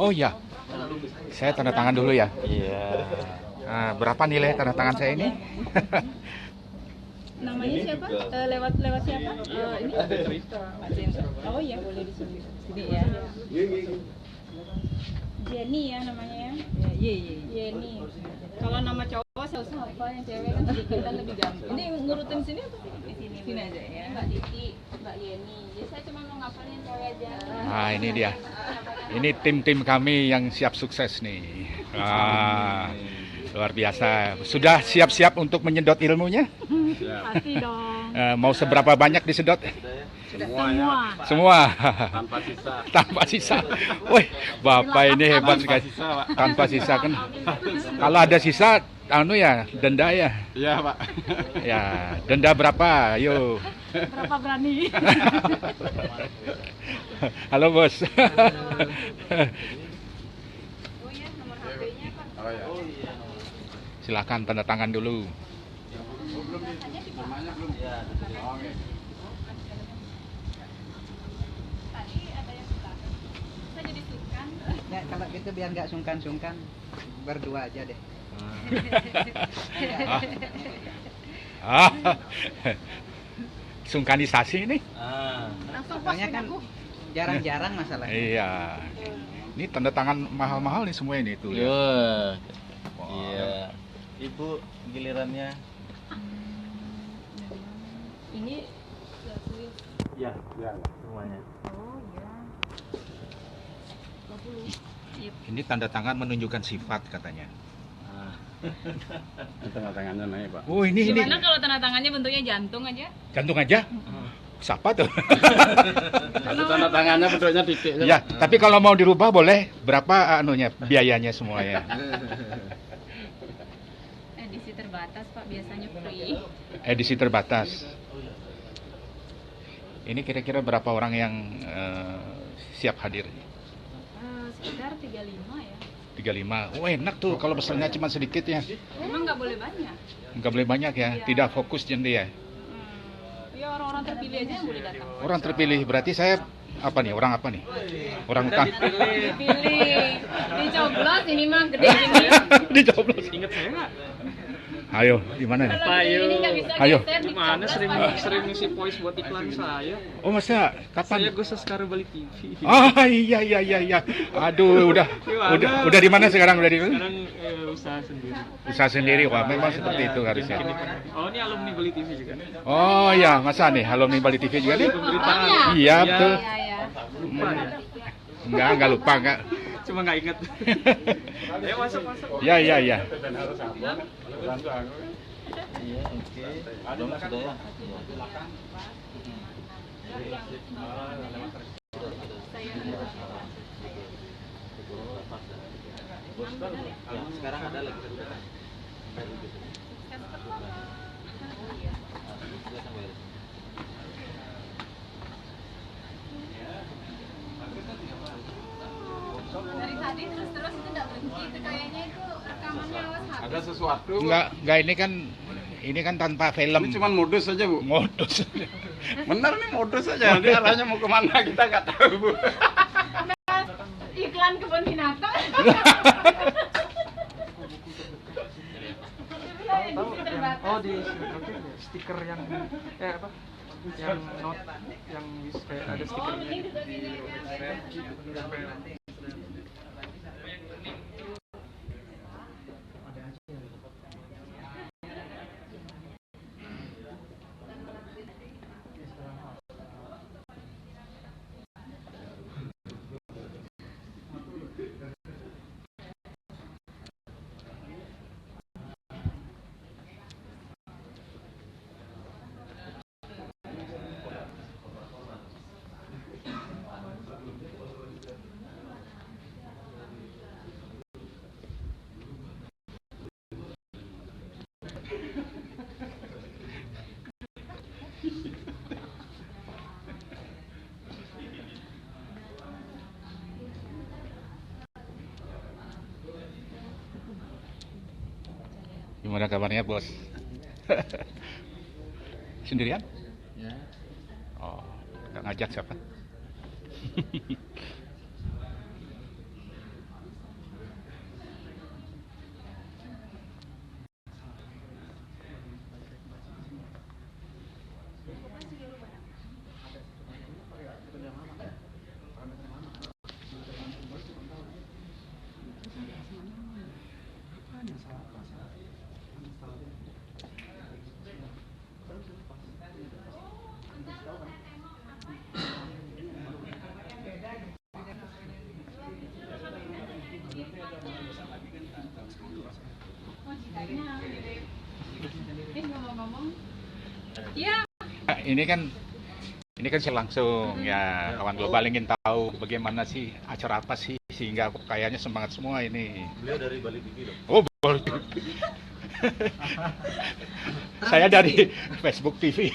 Oh ya, saya tanda tangan dulu ya. Iya. Nah, berapa nilai tanda tangan saya ini? Namanya siapa? Lewat lewat siapa? Ini Pak Cendra. Oh iya, boleh di sini. Sini ya. Jenny ya namanya ya. Iya, iya. Jenny. Kalau nama cowok saya usah apa, yang cewek kan sedikit kan lebih gampang. Ini ngurutin sini apa? Di sini. Sini aja ya. Mbak Diti, Mbak Yeni. Jadi saya cuma mau ngapalin yang cewek aja. Nah, ini dia. Ini tim-tim kami yang siap sukses nih. Luar biasa. Sudah siap-siap untuk menyedot ilmunya? Pasti dong. Mau seberapa banyak disedot? Semua. Semua. Tanpa sisa. Tanpa sisa. Wih, Bapak ini hebat sekali. Sisa, Pak. Tanpa sisa kan. Kalau ada sisa, ya, denda ya. Iya, Pak. Ya, denda berapa? Ayo. Berapa berani? Halo, Bos. Oh ya, nomor HP-nya Pak. Oh ya. Silakan tanda tangan dulu. Tadi ada yang bilang, saya jadi sungkan. Ya, kalau gitu biar nggak sungkan-sungkan, berdua aja deh. Ah. Sungkanisasi ini? Langsung pas Soalnya kan aku. jarang-jarang masalahnya. Iya. Ini tanda tangan mahal-mahal nih semua ini tuh. Ya. Iya. Wah. Iya. Ibu gilirannya. Ini tulis. Iya, iya, semuanya. Oh iya. 20. Yep. Ini tanda tangan menunjukkan sifat katanya. Tanda tangannya naik, Pak. Oh, ini Gimana kalau tanda tangannya bentuknya jantung aja? jantung aja. Siapa tuh? Nanti tanda tangannya bentuknya titik. Ya, tapi kalau mau dirubah boleh. Berapa anunya biayanya semuanya? Edisi terbatas Pak, biasanya free. Edisi terbatas. Ini kira-kira berapa orang yang siap hadir? Sekitar 35 ya. 35. Oh, enak tuh kalau pesannya cuma sedikit ya. Memang nggak boleh banyak. Nggak boleh banyak ya. Iya. Tidak fokus jadi ya. Ya orang-orang terpilih aja yang boleh datang. Orang terpilih berarti saya apa nih? Orang apa nih? Orang utang. Dipilih, dicoblos ini mah gede gini. Dicoblos. Ingat saya nggak? Ayo, di mana nih? Kalau gede ini nggak bisa Ayo. geser, Mana dicoblos sering pasti. sering ngisi voice buat iklan saya. Oh, masa? Saya Kapan? Gus Sekarang Bali TV. Iya. Aduh, udah di mana sekarang? Udah di mana? Sekarang usaha sendiri. Usaha sendiri. Wah, memang seperti itu harusnya. Oh, ini alumni Bali TV juga. Oh ya, masa nih alumni Bali TV juga nih? Pemberitaan. Iya, betul. Iya, iya. Lupa ya. Enggak lupa, enggak. Cuma nggak ingat. Ayo masuk. Iya. Iya, oke. Belum sudah ya? Ya, sekarang ada lagi. Dari tadi terus itu nggak berhenti, itu kayaknya itu rekamannya awas habis. Ada sesuatu. Enggak ini kan tanpa film. Ini cuma modus saja, Bu. Modus. Bener nih modus saja. Nanti arahnya mau kemana kita nggak tahu, Bu. Iklan kebun binatang. Oh di stiker yang apa yang not yang kayak ada stikernya. Gimana kabarnya, Bos? Sendirian? Ya. Oh, nggak ngajak siapa? ini kan saya langsung ya kawan global ingin tahu bagaimana sih acara apa sih sehingga kayaknya semangat semua ini. Beliau dari Bali TV dong. Oh, Bali TV. Saya dari Facebook TV.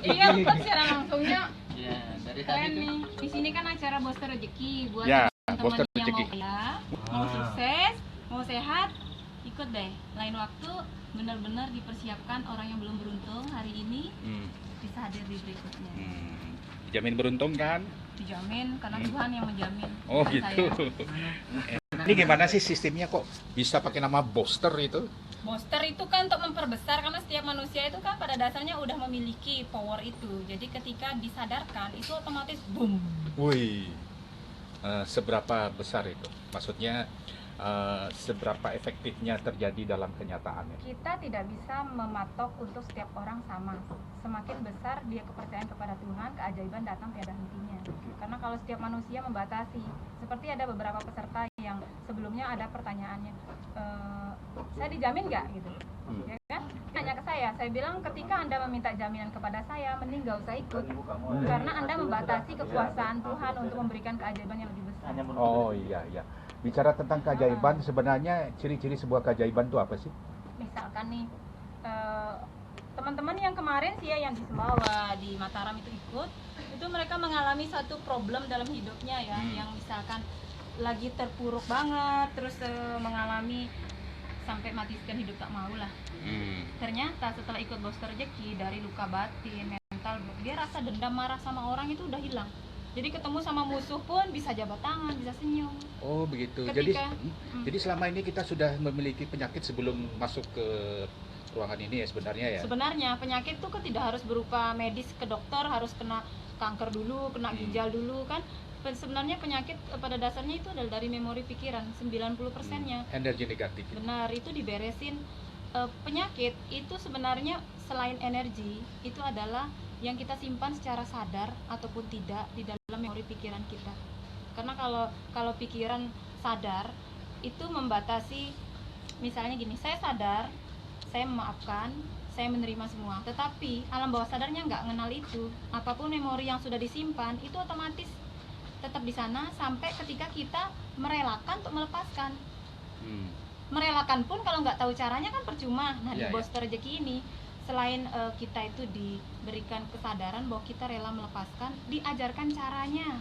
Iya, bukan secara langsungnya. Ya, dari tadi Keren tuh. nih. Di sini kan acara Booster Rezeki buat Ya, teman-teman Booster yang Rezeki. mau kaya, mau sukses, mau sehat, ikut deh. Lain waktu benar-benar dipersiapkan orang yang belum beruntung hari ini bisa hadir di berikutnya. Dijamin beruntung kan? Dijamin karena Tuhan yang menjamin. Oh bukan gitu. saya. Ini gimana sih sistemnya kok bisa pakai nama Booster itu? Booster itu kan untuk memperbesar karena setiap manusia itu kan pada dasarnya udah memiliki power itu. Jadi ketika disadarkan itu otomatis boom. Wih, seberapa besar itu? Maksudnya seberapa efektifnya terjadi dalam kenyataannya? Kita tidak bisa mematok untuk setiap orang sama. Semakin besar dia kepercayaan kepada Tuhan, keajaiban datang tiada hentinya. Karena kalau setiap manusia membatasi, seperti ada beberapa peserta yang sebelumnya ada pertanyaannya, saya dijamin nggak gitu? Ya kan? Tanya ke saya bilang ketika Anda meminta jaminan kepada saya, mending nggak usah ikut, karena Anda membatasi kekuasaan Tuhan untuk memberikan keajaiban yang lebih besar. Oh iya. Bicara tentang keajaiban, sebenarnya ciri-ciri sebuah keajaiban itu apa sih? Misalkan nih teman-teman yang kemarin sih ya yang di Sumbawa, di Mataram itu ikut, itu mereka mengalami satu problem dalam hidupnya ya, yang misalkan lagi terpuruk banget, terus mengalami sampai matikan hidup tak mau lah. Ternyata setelah ikut Booster Rezeki, dari luka batin, mental, dia rasa dendam, marah sama orang itu udah hilang. Jadi ketemu sama musuh pun bisa jabat tangan, bisa senyum. Oh begitu. Ketika- Jadi selama ini kita sudah memiliki penyakit sebelum masuk ke ruangan ini ya sebenarnya ya. Sebenarnya penyakit itu kan tidak harus berupa medis ke dokter, harus kena kanker dulu, kena ginjal dulu kan. Sebenarnya penyakit pada dasarnya itu adalah dari memori pikiran, 90%-nya. Energi negatif. Benar, itu diberesin. Penyakit itu sebenarnya selain energi, itu adalah yang kita simpan secara sadar ataupun tidak di dalam memori pikiran kita. Karena kalau pikiran sadar itu membatasi, misalnya gini, saya sadar, saya memaafkan, saya menerima semua, tetapi alam bawah sadarnya nggak mengenal itu. Apapun memori yang sudah disimpan itu otomatis tetap di sana sampai ketika kita merelakan untuk melepaskan. Merelakan pun kalau nggak tahu caranya kan percuma. Nah, di Booster Rezeki ini selain kita itu diberikan kesadaran bahwa kita rela melepaskan, diajarkan caranya,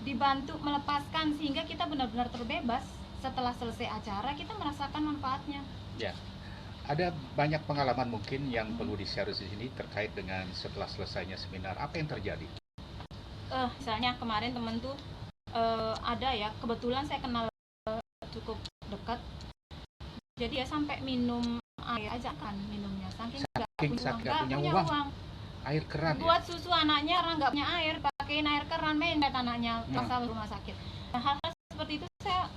dibantu melepaskan sehingga kita benar-benar terbebas. Setelah selesai acara kita merasakan manfaatnya. Ya. Ada banyak pengalaman mungkin yang perlu di-share di sini terkait dengan setelah selesainya seminar. Apa yang terjadi? Misalnya kemarin temen tuh ada ya, kebetulan saya kenal cukup dekat. Jadi ya sampai minum air aja kan minumnya, saking nggak punya uang. Air keran Buat susu anaknya orang nggak punya air, pakein air keran, main lihat anaknya pas rumah sakit. Nah, hal-hal seperti itu saya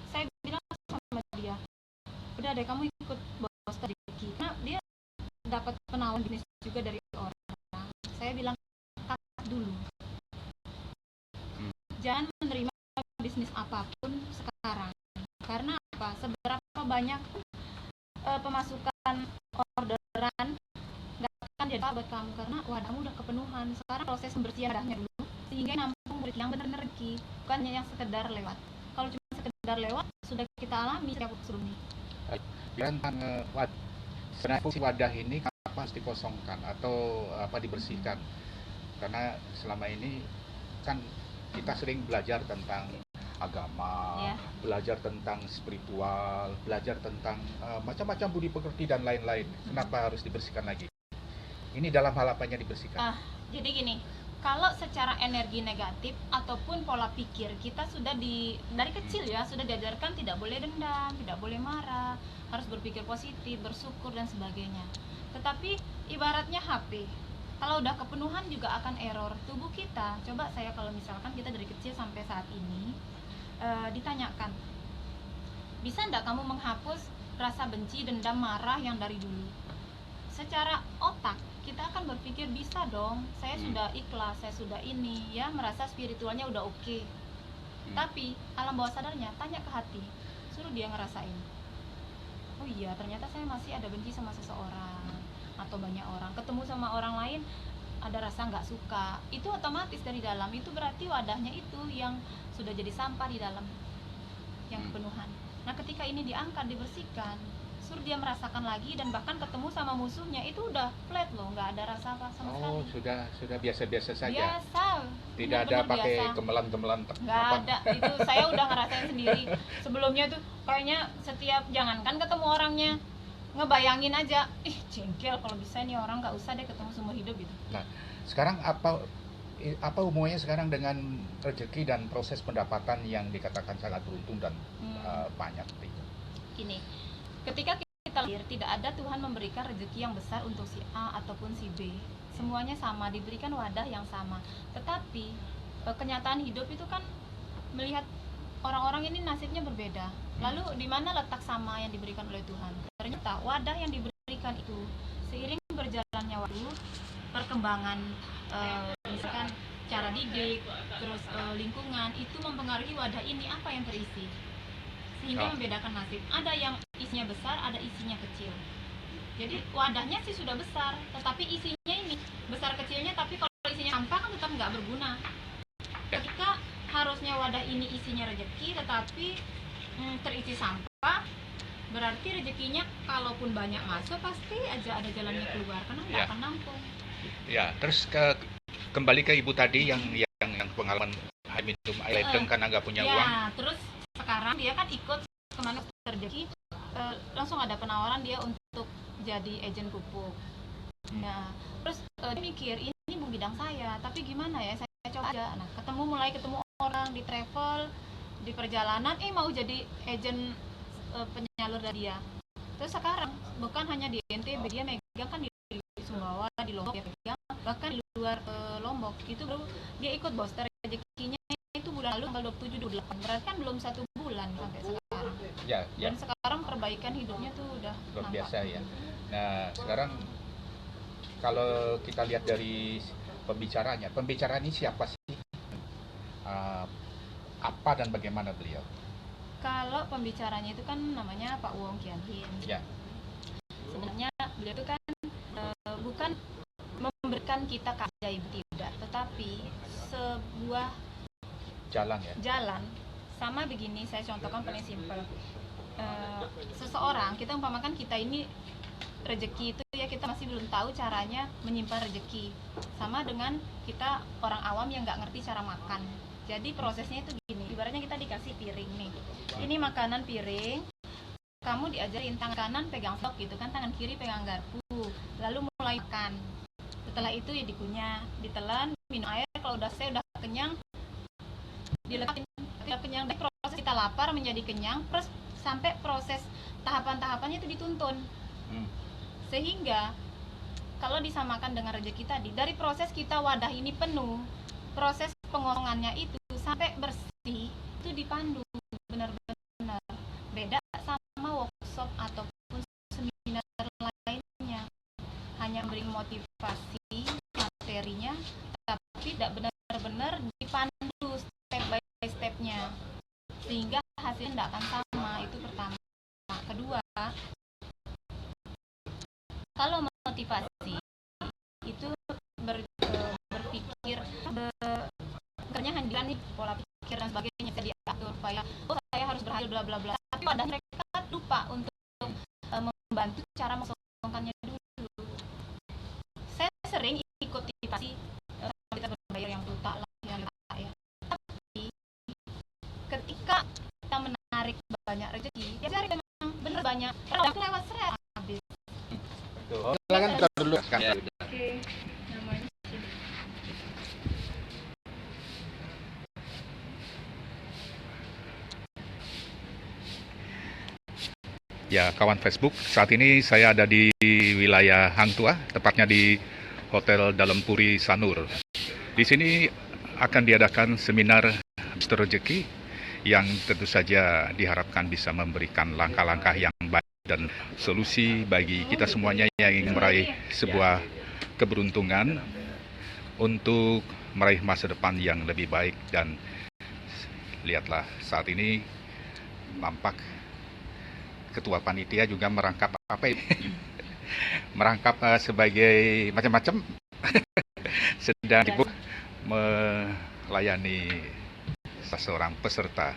bilang sama dia, udah deh kamu ikut Booster Rezeki, karena dia dapat penawaran bisnis juga dari orang. Saya bilang cut dulu, jangan menerima bisnis apapun sekarang. Karena apa? Seberapa banyak pemasukan orderan nggak akan jadi buat kamu karena wadahmu udah kepenuhan. Sekarang proses pembersihan wadahnya dulu sehingga nampung murid yang benar-benar rezeki, bukannya yang sekedar lewat. Kalau cuma sekedar lewat sudah kita alami setiap sebelumnya. Tentang sebenarnya fungsi wadah ini apa harus dikosongkan atau apa dibersihkan? Karena selama ini kan kita sering belajar tentang agama, belajar tentang spiritual, belajar tentang macam-macam budi pekerti dan lain-lain. Kenapa harus dibersihkan lagi? Ini dalam hal apanya dibersihkan? Jadi gini, kalau secara energi negatif ataupun pola pikir kita sudah dari kecil ya sudah diajarkan tidak boleh dendam, tidak boleh marah, harus berpikir positif, bersyukur dan sebagainya. Tetapi ibaratnya HP, kalau udah kepenuhan juga akan error tubuh kita. Coba saya kalau misalkan kita dari kecil sampai saat ini ditanyakan, bisa enggak kamu menghapus rasa benci, dendam, marah yang dari dulu? Secara otak kita akan berpikir bisa dong, saya sudah ikhlas, saya sudah ini ya, merasa spiritualnya udah oke. Tapi alam bawah sadarnya tanya ke hati, suruh dia ngerasain, oh iya ternyata saya masih ada benci sama seseorang atau banyak orang, ketemu sama orang lain ada rasa nggak suka, itu otomatis dari dalam itu berarti wadahnya itu yang sudah jadi sampah di dalam, yang kepenuhan. Nah ketika ini diangkat, dibersihkan, suruh dia merasakan lagi, dan bahkan ketemu sama musuhnya itu udah flat loh, nggak ada rasa apa sama sekali. Oh, sudah biasa-biasa saja. Biasa. Tidak ada Benar-benar pakai biasa. gemelan-gemelan Nggak ada, itu saya udah ngerasain sendiri. Sebelumnya tuh kayaknya setiap, jangankan ketemu orangnya, ngebayangin aja, ih jengkel, kalau bisa nih orang nggak usah deh ketemu seumur hidup gitu. Nah, sekarang apa hubungannya sekarang dengan rezeki dan proses pendapatan yang dikatakan sangat beruntung dan banyak itu? Gini, ketika kita lahir, tidak ada Tuhan memberikan rezeki yang besar untuk si A ataupun si B. Semuanya sama, diberikan wadah yang sama. Tetapi kenyataan hidup itu kan melihat orang-orang ini nasibnya berbeda. Lalu di mana letak sama yang diberikan oleh Tuhan? Ternyata wadah yang diberikan itu seiring berjalannya waktu, perkembangan misalkan cara didik, terus lingkungan itu mempengaruhi wadah ini apa yang terisi, sehingga membedakan nasib. Ada yang isinya besar, ada isinya kecil. Jadi wadahnya sih sudah besar, tetapi isinya ini besar kecilnya, tapi kalau isinya sampah kan tetap nggak berguna. Ketika harusnya wadah ini isinya rezeki, tetapi terisi sampah, berarti rezekinya kalaupun banyak masuk pasti aja ada jalannya keluar, karena nggak akan nampung. Ya, terus kembali ke ibu tadi yang pengalaman minum air ledeng karena nggak punya uang. Ya, terus sekarang dia kan ikut kemana rezeki, langsung ada penawaran dia untuk jadi agen pupuk. Nah, terus dia mikir ini bukan bidang saya, tapi gimana ya, saya coba aja. Nah, mulai ketemu orang di travel, di perjalanan, mau jadi agen penyalur dari dia. Terus sekarang bukan hanya di NTB, dia megang kan di Sumbawa, di Lombok ya megang, bahkan di luar Lombok itu baru dia ikut booster rezekinya itu bulan lalu tanggal 27-28, berarti kan belum 1 bulan sampai sekarang. Ya. Dan sekarang perbaikan hidupnya tuh udah Luar nampak. biasa ya. Nah, sekarang kalau kita lihat dari pembicaraan ini siapa sih? Apa dan bagaimana beliau? Kalau pembicaranya itu kan namanya Pak Wong Kian Hin. Ya. Sebenarnya beliau itu kan bukan memberikan kita keajaiban, tidak, tetapi sebuah jalan. Sama begini, saya contohkan paling simpel. Seseorang, kita umpamakan kita ini rezeki itu ya, kita masih belum tahu caranya menyimpan rezeki. Sama dengan kita orang awam yang nggak ngerti cara makan. Jadi prosesnya itu gini, ibaratnya kita dikasih piring nih, ini makanan piring, kamu diajarin tangan kanan pegang sendok gitu kan, tangan kiri pegang garpu, lalu mulai makan. Setelah itu ya dikunyah, ditelan, minum air, kalau saya udah kenyang, dilekatin, udah kenyang. Dan proses kita lapar menjadi kenyang, terus sampai proses tahapan-tahapannya itu dituntun. Sehingga kalau disamakan dengan rezeki tadi, dari proses kita wadah ini penuh, proses pengosongannya itu sampai bersih itu dipandu benar-benar, beda sama workshop ataupun seminar lainnya, hanya beri motivasi materinya tapi tidak benar-benar dipandu step by stepnya, sehingga hasilnya tidak akan sama. Itu pertama. Kedua, kalau motivasi itu berpikir kerjanya hanya nih pola pikir dan sebagainya, bisa diatur supaya saya harus berhasil bla bla bla, tapi pada mereka lupa untuk membantu cara mengosongkannya dulu. Saya sering ikut motivasi kita berbayar yang buta lah, yang buta ya, tapi ketika kita menarik banyak rezeki, ya cari memang bener banyak, kalau waktu lewat seret habis. Silakan kita dulu. Oke, namanya Ya, kawan Facebook, saat ini saya ada di wilayah Hang Tuah, tepatnya di Hotel Dalam Puri Sanur. Di sini akan diadakan seminar Mister Rezeki yang tentu saja diharapkan bisa memberikan langkah-langkah yang baik dan solusi bagi kita semuanya yang ingin meraih sebuah keberuntungan untuk meraih masa depan yang lebih baik. Dan lihatlah, saat ini nampak ketua panitia juga merangkap apa ini? Merangkap sebagai macam-macam sedang sibuk melayani seseorang peserta.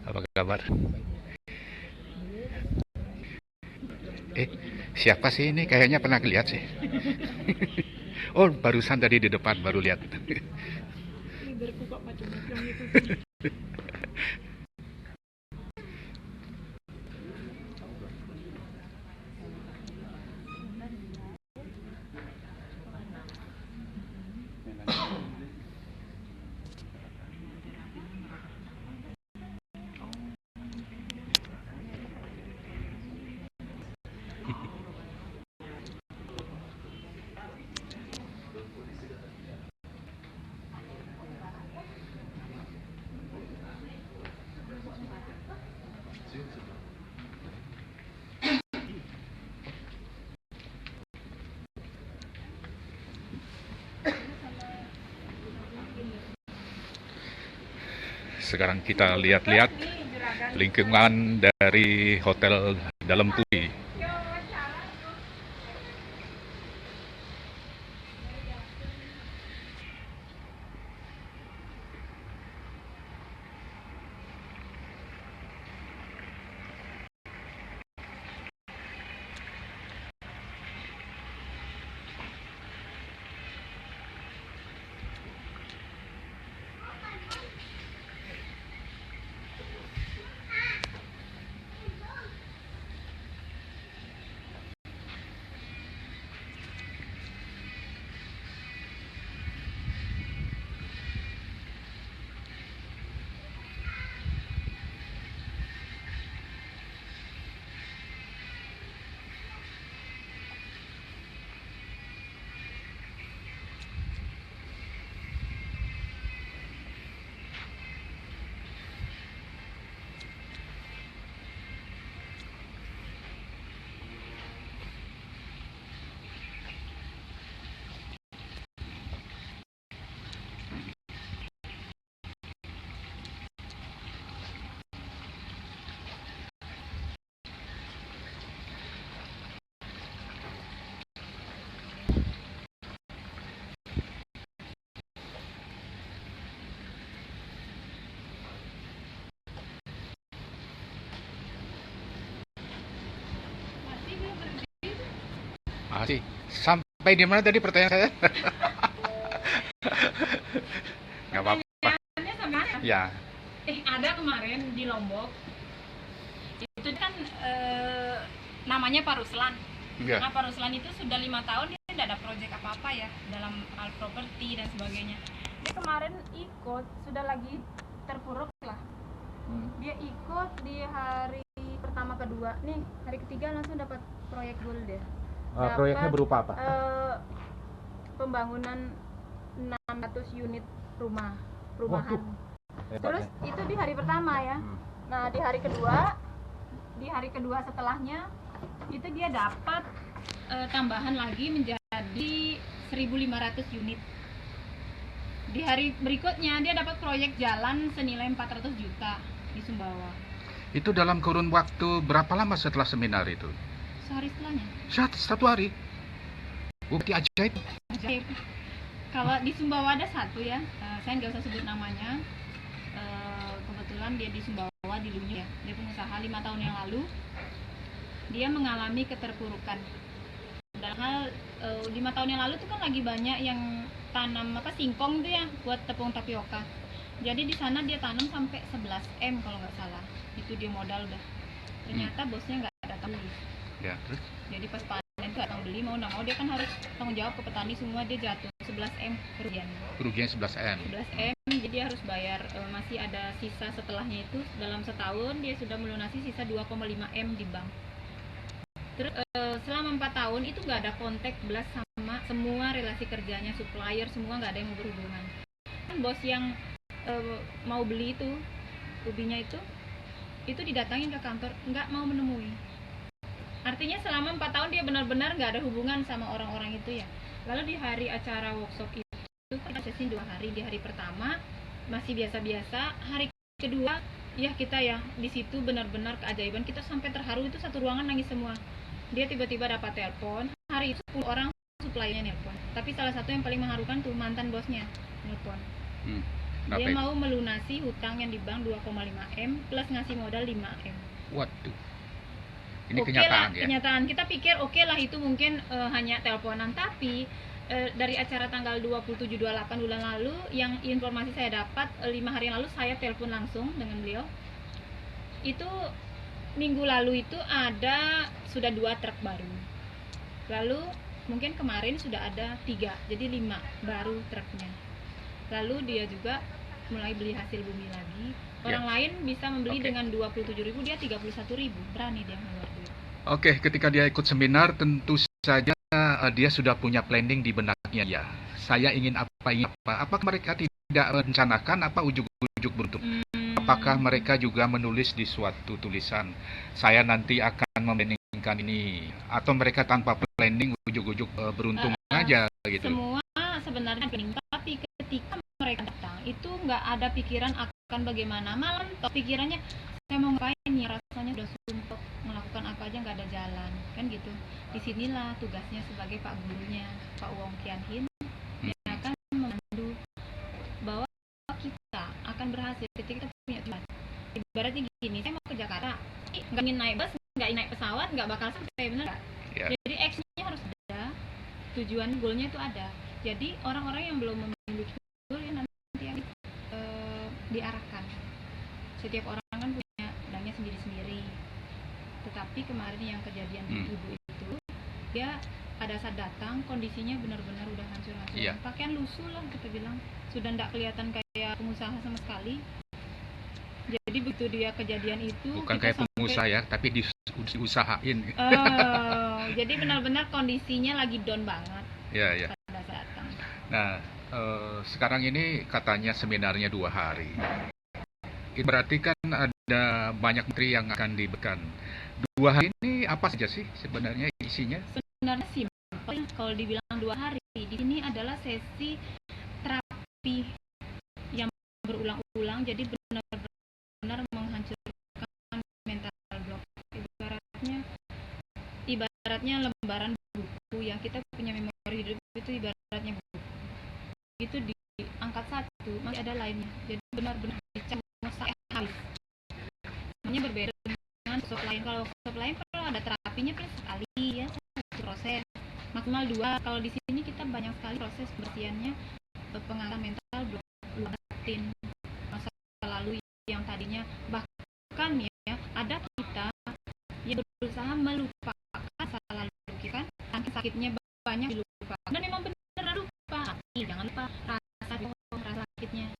Apa kabar? Siapa sih ini? Kayaknya pernah lihat sih. Oh, barusan tadi di depan baru lihat. Sekarang kita lihat-lihat lingkungan dari Hotel Dalam Puri. Masih sampai di mana tadi pertanyaan saya? Nggak apa-apa. Pertanyaannya sama mana? Ya, Ada kemarin di Lombok. Itu kan namanya Pak Ruslan. enggak. Nah, Pak Ruslan itu sudah 5 tahun dia tidak ada proyek apa-apa ya dalam hal properti dan sebagainya. Dia kemarin ikut, sudah lagi terpuruk lah. Dia ikut di hari pertama kedua, nih hari ketiga langsung dapat proyek gold dia. Proyeknya berupa apa? Pembangunan 600 unit perumahan. Waduh. Terus itu di hari pertama ya. Nah di hari kedua setelahnya itu dia dapat tambahan lagi menjadi 1.500 unit. Di hari berikutnya dia dapat proyek jalan senilai 400 juta di Sumbawa. Itu dalam kurun waktu berapa lama setelah seminar itu? Sehari setelahnya. Satu hari. Bukti ajaib. Ajaib. Kalau di Sumbawa ada satu ya, saya nggak usah sebut namanya. Kebetulan dia di Sumbawa di Lunyuk ya. Dia pengusaha 5 tahun yang lalu. dia mengalami keterpurukan. Dalam hal 5 tahun yang lalu tuh kan lagi banyak yang tanam singkong tuh ya buat tepung tapioka. Jadi di sana dia tanam sampai 11 M kalau nggak salah. Itu dia modal udah. Ternyata bosnya nggak datang beli. Ya, terus? Jadi pas panen tuh datang beli, mau nggak mau dia kan harus tanggung jawab ke petani semua, dia jatuh 11 M kerugiannya. Kerugian 11 M. 11 M, jadi dia harus bayar, masih ada sisa setelahnya itu dalam setahun dia sudah melunasi sisa 2,5 M di bank. Terus selama 4 tahun itu nggak ada kontak belas sama semua relasi kerjanya, supplier semua nggak ada yang mau berhubungan. Kan bos yang mau beli itu ubinya itu didatangin ke kantor, nggak mau menemui. Artinya selama 4 tahun dia benar-benar nggak ada hubungan sama orang-orang itu ya. Lalu di hari acara workshop itu kita sesi 2 hari. Di hari pertama masih biasa-biasa, hari kedua ya kita ya di situ benar-benar keajaiban, kita sampai terharu, itu satu ruangan nangis semua. Dia tiba-tiba dapat telepon, hari itu 10 orang suplainya nelpon, tapi salah satu yang paling mengharukan tuh mantan bosnya nelpon. Dia mau melunasi hutang yang di bank 2,5 M plus ngasih modal 5 M. Waduh. Ini Oke kenyataan lah, ya. kenyataan. Kita pikir oke lah itu mungkin hanya teleponan, tapi dari acara tanggal 27-28 bulan lalu yang informasi saya dapat 5 hari yang lalu saya telepon langsung dengan beliau. Itu minggu lalu itu sudah 2 truk baru. Lalu mungkin kemarin sudah ada 3, jadi 5 baru truknya. Lalu dia juga mulai beli hasil bumi lagi. Orang lain bisa membeli dengan 27.000, dia 31.000. Berani dia ngeluar duit. Oke, ketika dia ikut seminar tentu saja dia sudah punya planning di benaknya ya. Saya ingin apa. Apakah mereka tidak rencanakan apa ujuk-ujuk beruntung? Apakah mereka juga menulis di suatu tulisan, saya nanti akan memplanningkan ini, atau mereka tanpa planning ujuk-ujuk beruntung aja gitu? Semua sebenarnya planning, tapi ketika mereka datang itu nggak ada pikiran akan bagaimana, malah pikirannya saya mau ngapain ya, rasanya udah sumpah melakukan apa aja nggak ada jalan kan gitu. Disinilah tugasnya sebagai pak gurunya, Pak Wong Kian Hin, yang akan memandu bahwa kita akan berhasil ketika kita punya tujuan. Ibaratnya gini, saya mau ke Jakarta, nggak ingin naik bus, nggak ingin naik pesawat, nggak bakal sampai, bener nggak? Jadi actionnya harus ada, tujuan goalnya itu ada. Jadi orang-orang yang belum memiliki goal ya nanti yang diarahkan. Setiap orang kan punya pedangnya sendiri-sendiri. Tetapi kemarin yang kejadian ibu itu, dia pada saat datang kondisinya benar-benar udah hancur-hancur. Pakaian lusuh lah kita bilang, sudah tidak kelihatan kayak pengusaha sama sekali. Jadi begitu dia kejadian itu bukan kayak pengusaha ya, tapi diusahain. Jadi benar-benar kondisinya lagi down banget. Ya. Pada saat datang. Nah, sekarang ini katanya seminarnya 2 hari. Itu berarti kan ada banyak menteri yang akan diberikan. 2 hari ini apa saja sih sebenarnya isinya? Sebenarnya simpel. Kalau dibilang 2 hari, di sini adalah sesi terapi yang berulang-ulang. Jadi benar-benar menghancurkan mental block. Ibaratnya lembaran buku ya, kita punya memori hidup itu ibaratnya buku. Itu diangkat satu, masih ada lainnya. Jadi benar-benar dicamuk sampai habis. Namanya berbeda dengan workshop lain. Kalau workshop lain kalau ada terapinya paling sekali ya, satu proses maksimal 2. Kalau di sini kita banyak sekali proses pembersihannya, pengangkatan mental blok, batin, masa lalu yang tadinya, bahkan ya ada kita yang berusaha melupakan masa lalu kita, saking sakitnya banyak dilupakan, dan memang benar lupa. Jangan lupa rasa sakitnya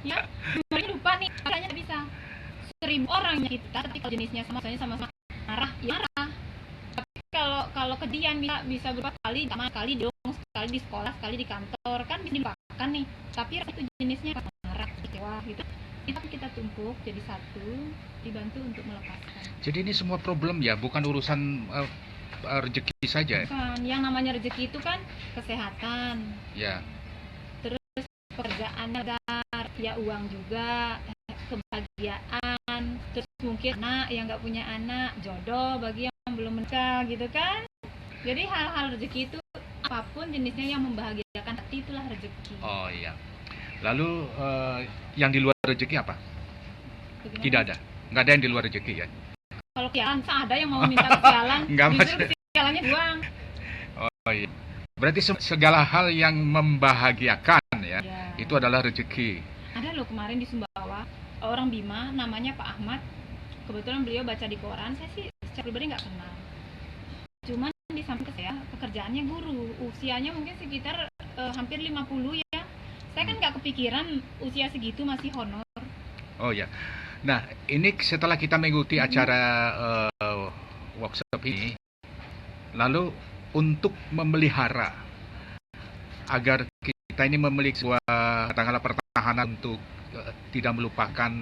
ya, memangnya lupa nih, rasanya bisa 1000 orangnya kita, tapi kalau jenisnya sama marah ya marah. Tapi kalau kedian bisa beberapa kali, sekali dong, sekali di sekolah, sekali di kantor, kan bisa dilupakan nih. Tapi itu jenisnya marah, kecewa gitu, itu kita tumpuk jadi satu, dibantu untuk melepaskan. Jadi ini semua problem ya, bukan urusan rezeki saja. Bukan, yang namanya rezeki itu kan kesehatan. Ya. Terus pekerjaan ya, uang juga, kebahagiaan, terus mungkin anak yang nggak punya anak, jodoh bagi yang belum menikah gitu kan. Jadi hal-hal rezeki itu apapun jenisnya yang membahagiakan hati, itulah rezeki. Oh iya. Lalu yang di luar rezeki apa? Bagaimana? Tidak ada. Nggak ada yang di luar rezeki ya? Kalau kalau kesialan, ada yang mau minta kesialan, Nggak, justru Mas. kesialannya buang. Oh iya. Berarti segala hal yang membahagiakan ya, Ya. itu adalah rezeki. Ada loh kemarin di Sumbawa, orang Bima namanya Pak Ahmad. Kebetulan beliau baca di koran, saya sih secara pribadi nggak kenal. Cuman di samping saya, pekerjaannya guru, usianya mungkin sekitar hampir 50 ya. Saya kan nggak kepikiran usia segitu masih honor. Oh ya. Nah, ini setelah kita mengikuti acara workshop ini, lalu untuk memelihara agar kita ini memiliki sebuah katakanlah pertahanan untuk tidak melupakan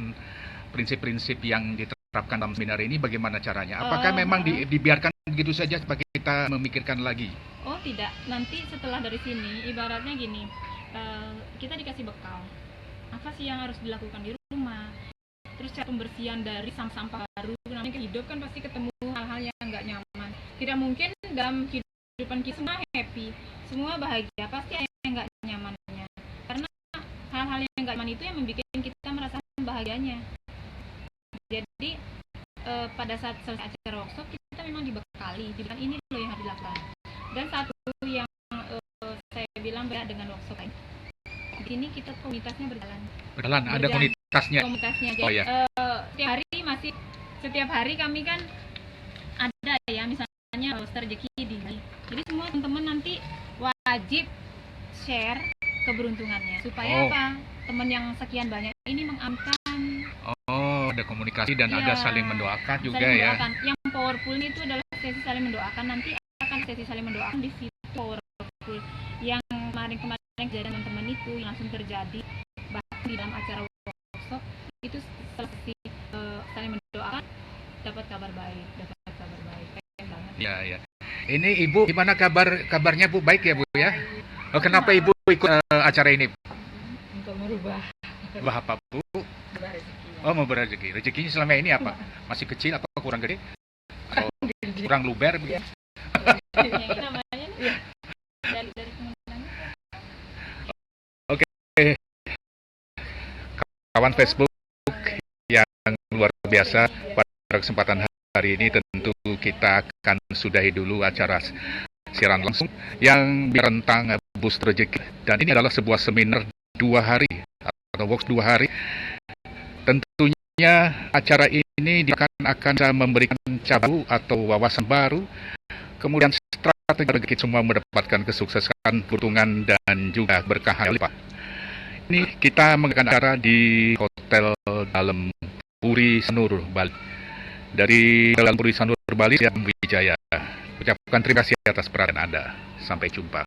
prinsip-prinsip yang diterapkan dalam seminar ini, bagaimana caranya? Apakah memang dibiarkan begitu saja sebagai kita memikirkan lagi? Oh tidak, nanti setelah dari sini ibaratnya gini, kita dikasih bekal. Apa sih yang harus dilakukan di rumah? Terus cara pembersihan dari sampah baru, namanya hidup kan pasti ketemu hal-hal yang nggak nyaman. Tidak mungkin dalam kehidupan kita semua happy, semua bahagia, pasti ada yang nggak nyamannya. Karena hal-hal yang nggak nyaman itu yang membuat kita merasakan bahagianya. Jadi pada saat selesai acara workshop kita memang dibekali, ini loh yang harus dilakukan. Dan satu yang saya bilang beda dengan workshop lain, di sini kita komunitasnya berjalan. Ada komunitasnya. Jadi Oh, ya. setiap hari kami kan ada ya, misalnya rezeki di. Jadi semua teman-teman nanti wajib share keberuntungannya supaya Oh. apa? Teman yang sekian banyak ini mengamankan. Oh, ada komunikasi dan Iya, ada saling mendoakan juga saling ya. mendoakan. Yang powerful itu adalah sesi saling mendoakan. Nanti akan sesi saling mendoakan di situ powerful. Yang kemarin kejadian teman-teman itu yang langsung terjadi bahkan di dalam acara workshop itu sesi saling mendoakan dapat kabar baik. Keren banget. Ya, ya. Ini Ibu gimana kabarnya Bu? Baik ya Bu ya? Oh, kenapa Ibu ikut acara ini? Untuk merubah Apa Bu? rezeki. Oh, mau berrezeki. Rezekinya selama ini apa? Masih kecil atau kurang gede? Atau kurang luber? Yang itu namanya nih, dari kemenangan. Kawan Facebook yang luar biasa, pada kesempatan hari ini tentu kita akan sudahi dulu acara siaran langsung yang tentang boost rezeki. Dan ini adalah sebuah seminar 2 hari atau workshop 2 hari. Tentunya acara ini akan memberikan cabang atau wawasan baru, kemudian strategi bagi kita semua mendapatkan kesuksesan, keuntungan dan juga berkah yang limpah. Ini kita mengadakan acara di Hotel Dalam Puri Sanur, Bali. Dari Dalam Puri Sanur, Bali, saya Wijaya. Ucapkan terima kasih atas perhatian Anda. Sampai jumpa.